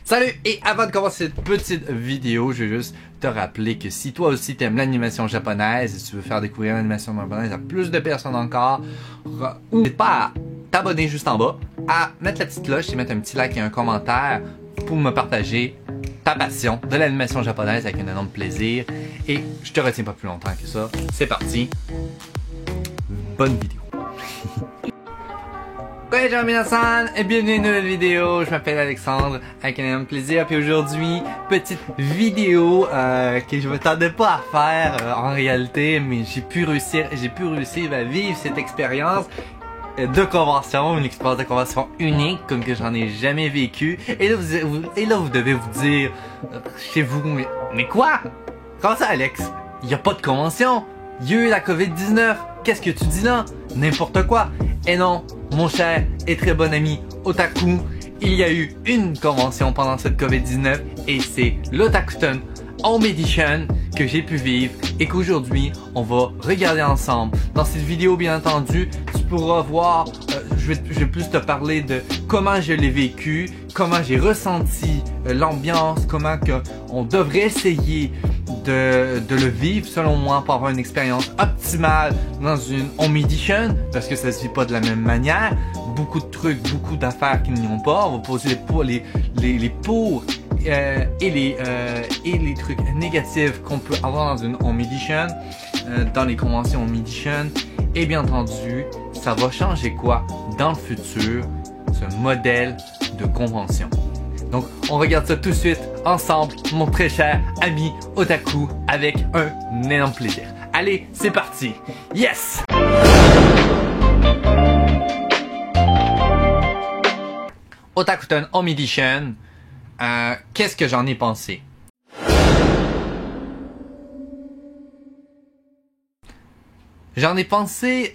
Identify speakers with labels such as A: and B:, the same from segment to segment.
A: Salut! Et avant de commencer cette petite vidéo, je veux juste te rappeler que si toi aussi t'aimes l'animation japonaise et si tu veux faire découvrir l'animation japonaise à plus de personnes encore, n'hésite pas à t'abonner juste en bas, à mettre la petite cloche et mettre un petit like et un commentaire pour me partager ta passion de l'animation japonaise avec un énorme plaisir. Et je te retiens pas plus longtemps que ça. C'est parti! Bonne vidéo! Bonjour minasan et bienvenue à une nouvelle vidéo. Je m'appelle Alexandre avec un énorme plaisir. Puis aujourd'hui, petite vidéo que je m'attendais pas à faire en réalité, mais j'ai pu réussir à vivre cette expérience de convention, une expérience de convention unique comme que j'en ai jamais vécu. Et là vous devez vous dire chez vous, mais quoi? Comment ça Alex? Il n'y a pas de convention. Il y a eu la COVID-19. Qu'est-ce que tu dis là? N'importe quoi. Et non, mon cher et très bon ami Otaku, il y a eu une convention pendant cette COVID-19 et c'est l'Otakuton Home Edition que j'ai pu vivre et qu'aujourd'hui on va regarder ensemble. Dans cette vidéo bien entendu, tu pourras voir, je vais plus te parler de comment je l'ai vécu, comment j'ai ressenti l'ambiance, comment on devrait essayer de le vivre selon moi pour avoir une expérience optimale dans une Home Edition parce que ça se vit pas de la même manière. Beaucoup de trucs, beaucoup d'affaires qui n'y ont pas. On va poser les pour et les trucs négatifs qu'on peut avoir dans une Home Edition, dans les conventions Home Edition. Et bien entendu, ça va changer quoi dans le futur, ce modèle de convention. Donc, on regarde ça tout de suite ensemble, mon très cher ami Otaku, avec un énorme plaisir. Allez, c'est parti! Yes! Otakuton Home Edition, qu'est-ce que j'en ai pensé? J'en ai pensé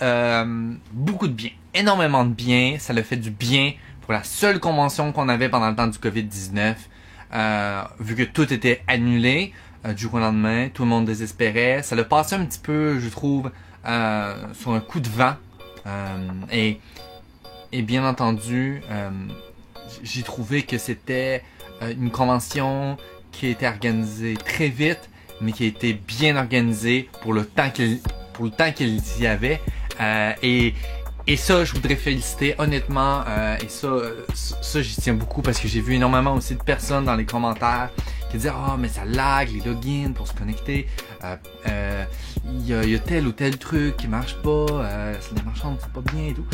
A: beaucoup de bien, énormément de bien, ça le fait du bien pour la seule convention qu'on avait pendant le temps du COVID-19, vu que tout était annulé du jour au lendemain, tout le monde désespérait, ça l'a passé un petit peu, je trouve, sur un coup de vent, et bien entendu, j'ai trouvé que c'était une convention qui a été organisée très vite, mais qui a été bien organisée pour le temps qu'il y avait, et ça, je voudrais féliciter honnêtement, et ça j'y tiens beaucoup parce que j'ai vu énormément aussi de personnes dans les commentaires qui disaient « Ah, mais ça lag les logins pour se connecter, il y a tel ou tel truc qui marche pas, les marchands c'est pas bien et tout. »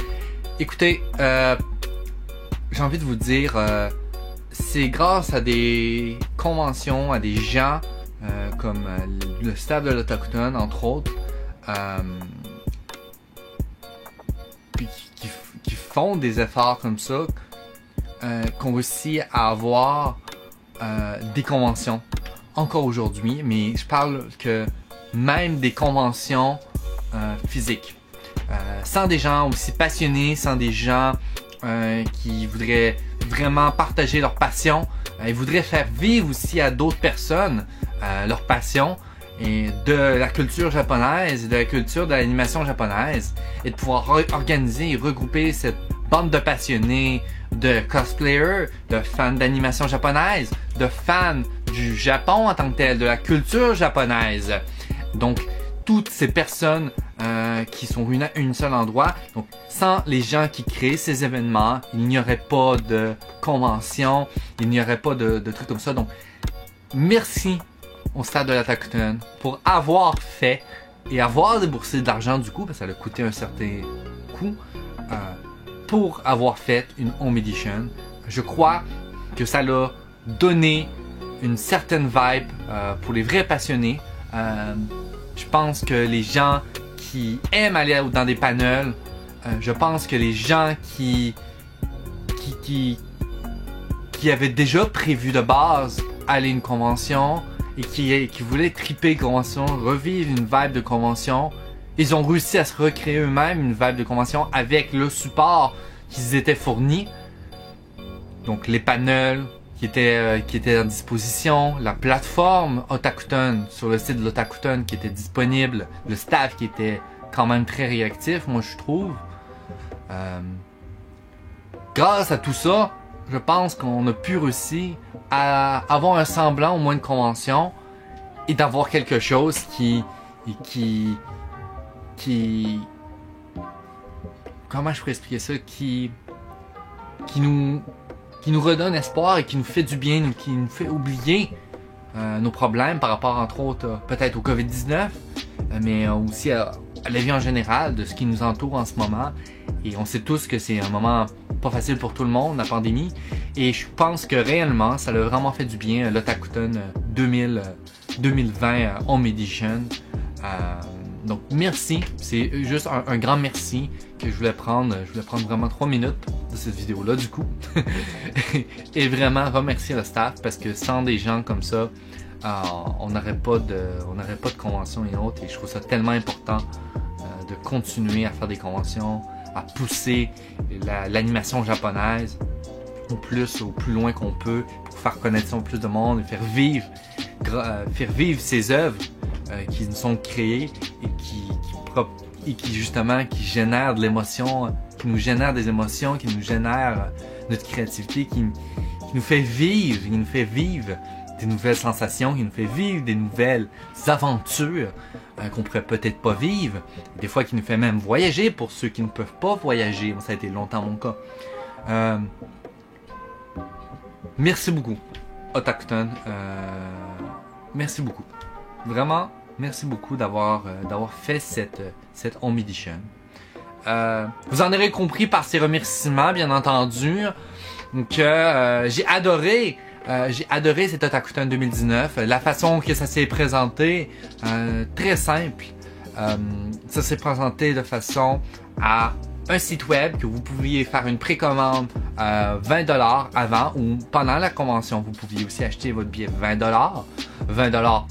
A: Écoutez, j'ai envie de vous dire, c'est grâce à des conventions, à des gens comme le staff de l'Otakuton entre autres, qui font des efforts comme ça, qu'on réussit à avoir des conventions encore aujourd'hui, mais je parle que même des conventions physiques, sans des gens aussi passionnés, sans des gens qui voudraient vraiment partager leur passion, ils voudraient faire vivre aussi à d'autres personnes leur passion et de la culture japonaise, de la culture de l'animation japonaise, et de pouvoir organiser et regrouper cette bande de passionnés, de cosplayers, de fans d'animation japonaise, de fans du Japon en tant que tel, de la culture japonaise. Donc, toutes ces personnes qui sont réunies à un seul endroit. Donc, sans les gens qui créent ces événements, il n'y aurait pas de convention, il n'y aurait pas de trucs comme ça. Donc, merci au stade de l'Otakuton pour avoir fait et avoir déboursé de l'argent du coup, parce que ça a coûté un certain coût, pour avoir fait une Home Edition. Je crois que ça l'a donné une certaine vibe pour les vrais passionnés. Je pense que les gens qui aiment aller dans des panels, je pense que les gens qui avaient déjà prévu de base aller à une convention et qui voulaient triper convention, revivre une vibe de convention, ils ont réussi à se recréer eux-mêmes une vibe de convention avec le support qu'ils étaient fournis. Donc les panels qui étaient à disposition, la plateforme Otakuton sur le site de l'Otakuton qui était disponible, le staff qui était quand même très réactif, moi je trouve. Grâce à tout ça, je pense qu'on a pu réussir à avoir un semblant au moins de convention et d'avoir quelque chose qui comment je pourrais expliquer ça, qui nous redonne espoir et qui nous fait du bien, qui nous fait oublier nos problèmes par rapport entre autres peut-être au COVID-19, mais aussi à la vie en général, de ce qui nous entoure en ce moment. Et on sait tous que c'est un moment pas facile pour tout le monde, la pandémie. Et je pense que réellement, ça a vraiment fait du bien, l'Otakuton 2020 Home Edition. Donc merci, c'est juste un grand merci que je voulais prendre. Je voulais prendre vraiment 3 minutes de cette vidéo-là du coup. Et vraiment remercier le staff parce que sans des gens comme ça, on n'aurait pas de conventions et autres. Et je trouve ça tellement important de continuer à faire des conventions, à pousser l'animation japonaise au plus loin qu'on peut pour faire connaître ça au plus de monde et faire vivre ces œuvres qui nous sont créées et qui justement qui génèrent de l'émotion, qui nous génèrent des émotions, qui nous génèrent notre créativité, qui nous fait vivre des nouvelles sensations, qui nous fait vivre des nouvelles aventures qu'on pourrait peut-être pas vivre, des fois qui nous fait même voyager pour ceux qui ne peuvent pas voyager. Ça a été longtemps mon cas. Merci beaucoup Otakuton, merci beaucoup, vraiment merci beaucoup d'avoir fait cette Home Edition. Vous en aurez compris par ces remerciements bien entendu que j'ai adoré cet Otakuton 2019, la façon que ça s'est présenté, très simple. Ça s'est présenté de façon à un site web que vous pouviez faire une précommande 20$ avant ou pendant la convention. Vous pouviez aussi acheter votre billet 20$. 20$,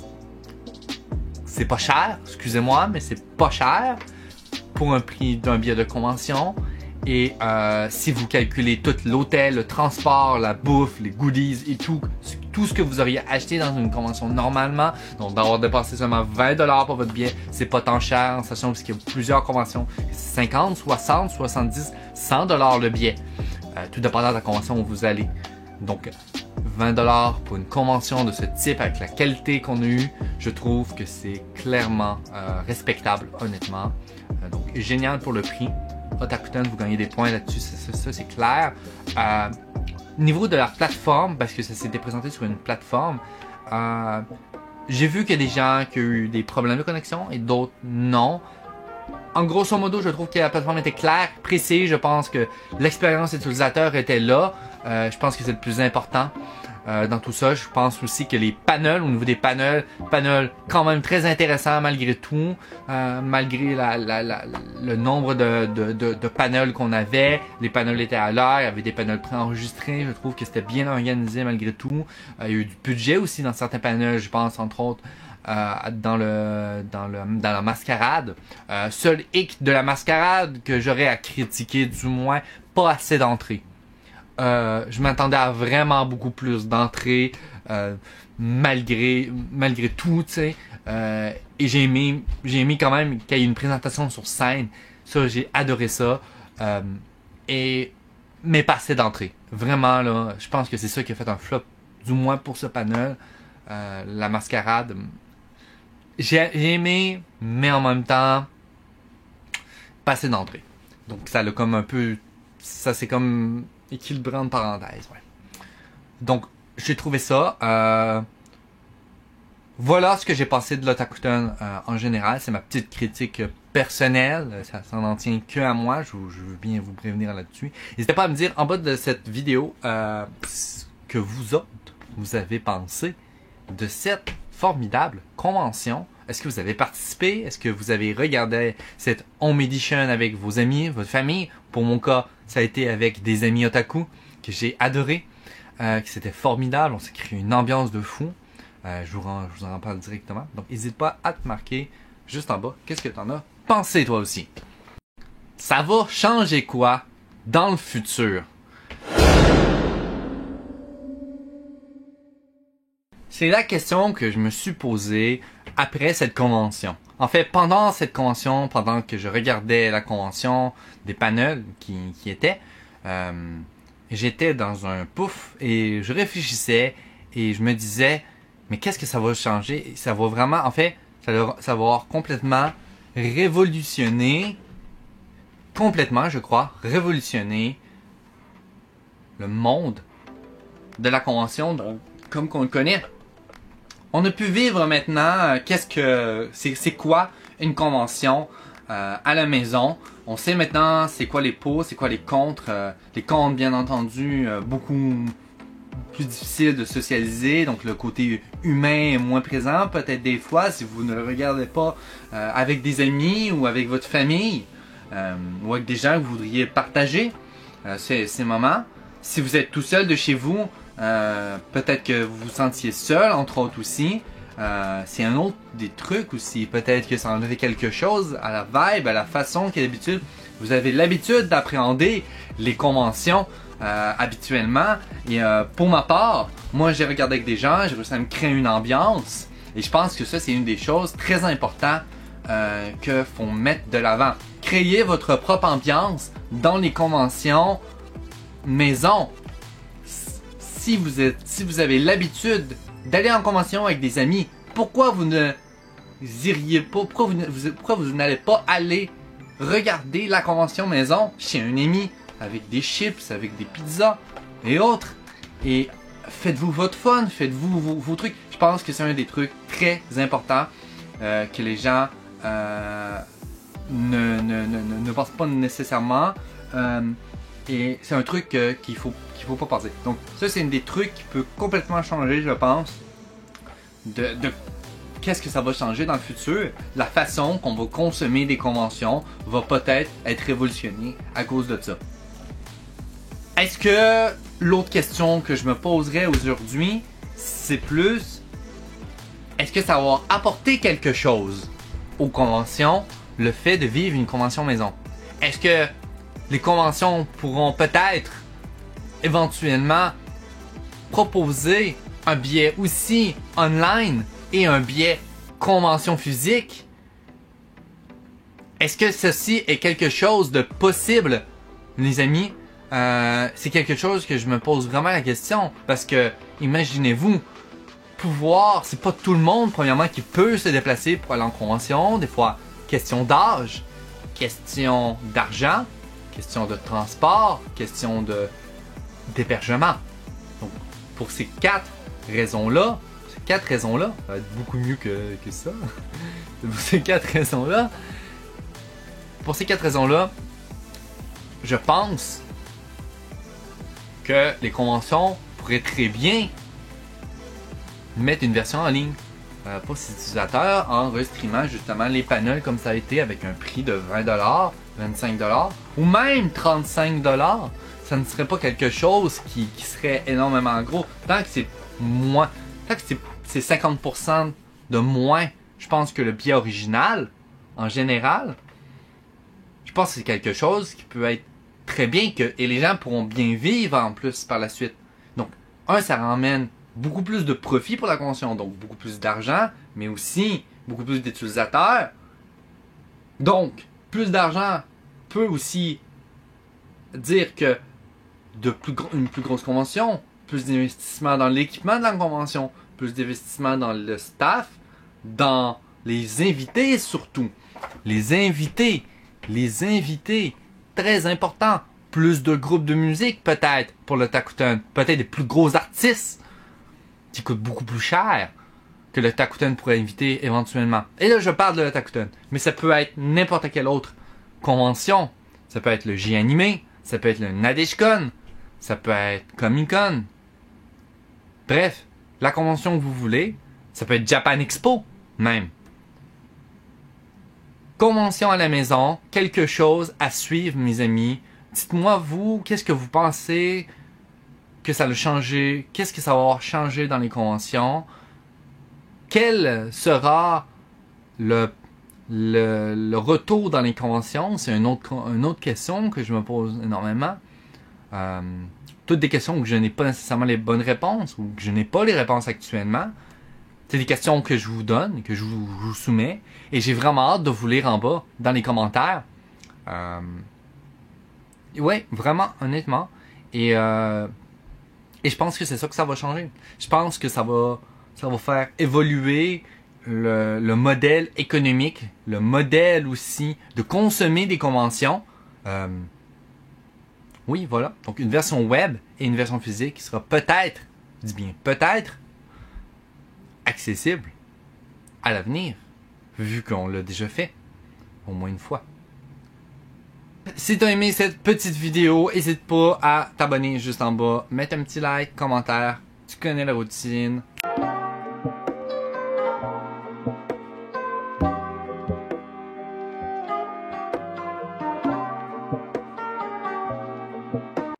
A: c'est pas cher, excusez-moi, mais c'est pas cher pour un prix d'un billet de convention. Et si vous calculez tout l'hôtel, le transport, la bouffe, les goodies et tout ce que vous auriez acheté dans une convention normalement, donc d'avoir dépensé seulement 20$ pour votre billet, c'est pas tant cher, en sachant qu'il y a plusieurs conventions, 50, 60, 70, 100$ le billet, tout dépendant de la convention où vous allez. Donc 20$ pour une convention de ce type avec la qualité qu'on a eue, je trouve que c'est clairement respectable, honnêtement. Donc génial pour le prix. Otakuton, vous gagnez des points là-dessus, ça c'est clair. Niveau de leur plateforme, parce que ça s'était présenté sur une plateforme, j'ai vu qu'il y a des gens qui ont eu des problèmes de connexion et d'autres non. En grosso modo, je trouve que la plateforme était claire, précise. Je pense que l'expérience utilisateur était là. Je pense que c'est le plus important dans tout ça. Je pense aussi que les panels, au niveau des panels quand même très intéressants malgré tout, malgré le nombre de panels qu'on avait. Les panels étaient à l'heure, il y avait des panels préenregistrés. Je trouve que c'était bien organisé malgré tout. Il y a eu du budget aussi dans certains panels, je pense entre autres. Dans la mascarade. Seul hic de la mascarade que j'aurais à critiquer, du moins, pas assez d'entrées. Je m'attendais à vraiment beaucoup plus d'entrées, malgré tout, tu sais. Et j'ai aimé quand même qu'il y ait une présentation sur scène. Ça, j'ai adoré ça. Mais pas assez d'entrées. Vraiment, là, je pense que c'est ça qui a fait un flop, du moins pour ce panel. La mascarade. J'ai aimé, mais en même temps, pas assez d'entrée. Donc ça l'a comme un peu... Ça c'est comme équilibré en parenthèse, ouais. Donc, j'ai trouvé ça. Voilà ce que j'ai pensé de l'Otakuton en général. C'est ma petite critique personnelle. Ça n'en tient que à moi. Je veux bien vous prévenir là-dessus. N'hésitez pas à me dire en bas de cette vidéo ce que vous autres, vous avez pensé de cette formidable convention. Est-ce que vous avez participé? Est-ce que vous avez regardé cette Home Edition avec vos amis, votre famille? Pour mon cas, ça a été avec des amis otaku que j'ai adoré, que c'était formidable. On s'est créé une ambiance de fou. Je vous en parle directement. Donc, n'hésite pas à te marquer juste en bas. Qu'est-ce que tu en as pensé toi aussi? Ça va changer quoi dans le futur? C'est la question que je me suis posée après cette convention. En fait, pendant cette convention, pendant que je regardais la convention, des panels qui étaient, j'étais dans un pouf et je réfléchissais et je me disais, mais qu'est-ce que ça va changer? Ça va vraiment, en fait, ça va avoir complètement révolutionné, complètement, je crois, révolutionné le monde de la convention comme qu'on le connaît. On a pu vivre maintenant, c'est quoi une convention à la maison. On sait maintenant c'est quoi les pour, c'est quoi les contre. Les contre, bien entendu, beaucoup plus difficile de socialiser, donc le côté humain est moins présent peut-être des fois si vous ne le regardez pas avec des amis ou avec votre famille ou avec des gens que vous voudriez partager ces moments. Si vous êtes tout seul de chez vous, peut-être que vous vous sentiez seul, entre autres aussi. C'est un autre des trucs aussi. Peut-être que ça enlève quelque chose à la vibe, à la façon qu'à l'habitude. Vous avez l'habitude d'appréhender les conventions habituellement. Et pour ma part, moi j'ai regardé avec des gens, j'ai réussi à me créer une ambiance. Et je pense que ça c'est une des choses très importantes que faut mettre de l'avant. Créez votre propre ambiance dans les conventions maison. Si vous avez l'habitude d'aller en convention avec des amis, pourquoi vous ne iriez pas, pourquoi vous n'allez pas aller regarder la convention maison chez un ami avec des chips, avec des pizzas et autres, et faites-vous votre fun, faites-vous vos trucs. Je pense que c'est un des trucs très importants que les gens ne pensent pas nécessairement. Et c'est un truc qu'il faut pas passer. Donc ça c'est un des trucs qui peut complètement changer, je pense, de qu'est-ce que ça va changer dans le futur. La façon qu'on va consommer des conventions va peut-être être révolutionnée à cause de ça. Est-ce que l'autre question que je me poserais aujourd'hui, c'est plus, est-ce que ça va apporter quelque chose aux conventions, le fait de vivre une convention maison? Est-ce que les conventions pourront peut-être éventuellement proposer un billet aussi online et un billet convention physique? Est-ce que ceci est quelque chose de possible, les amis? C'est quelque chose que je me pose vraiment la question parce que imaginez-vous pouvoir, c'est pas tout le monde premièrement qui peut se déplacer pour aller en convention, des fois question d'âge, question d'argent, question de transport, question d'hébergement. Donc, pour ces quatre raisons-là, ça va être beaucoup mieux que ça. Pour ces quatre raisons-là, je pense que les conventions pourraient très bien mettre une version en ligne pour ces utilisateurs en restreamant justement les panels comme ça a été avec un prix de 20$, 25$ ou même 35$. Ça ne serait pas quelque chose qui serait énormément gros. Tant que c'est moins, tant que c'est 50% de moins, je pense que le billet original, en général, je pense que c'est quelque chose qui peut être très bien et les gens pourront bien vivre en plus par la suite. Donc, ça ramène beaucoup plus de profit pour la convention, donc beaucoup plus d'argent, mais aussi beaucoup plus d'utilisateurs. Donc, plus d'argent peut aussi dire que une plus grosse convention, plus d'investissement dans l'équipement de la convention, plus d'investissement dans le staff, dans les invités surtout. Les invités, très important. Plus de groupes de musique peut-être pour le Takuten. Peut-être des plus gros artistes qui coûtent beaucoup plus cher que le Takuten pourrait inviter éventuellement. Et là, je parle de le Takuten. Mais ça peut être n'importe quelle autre convention. Ça peut être le J-Anime, ça peut être le Nadeshikon, ça peut être Comic-Con. Bref, la convention que vous voulez, ça peut être Japan Expo même. Convention à la maison, quelque chose à suivre, mes amis. Dites-moi, vous, qu'est-ce que vous pensez que ça va changer? Qu'est-ce que ça va avoir changé dans les conventions? Quel sera le retour dans les conventions? C'est une autre question que je me pose énormément. Toutes des questions où je n'ai pas nécessairement les bonnes réponses ou que je n'ai pas les réponses actuellement. C'est des questions que je vous donne, que je vous soumets. Et j'ai vraiment hâte de vous lire en bas, dans les commentaires. Ouais, vraiment, honnêtement. Et je pense que c'est ça que ça va changer. Je pense que ça va faire évoluer le modèle économique, le modèle aussi de consommer des conventions. Oui, voilà. Donc une version web et une version physique qui sera peut-être, je dis bien peut-être, accessible à l'avenir, vu qu'on l'a déjà fait, au moins une fois. Si t'as aimé cette petite vidéo, n'hésite pas à t'abonner juste en bas, mettre un petit like, commentaire, tu connais la routine.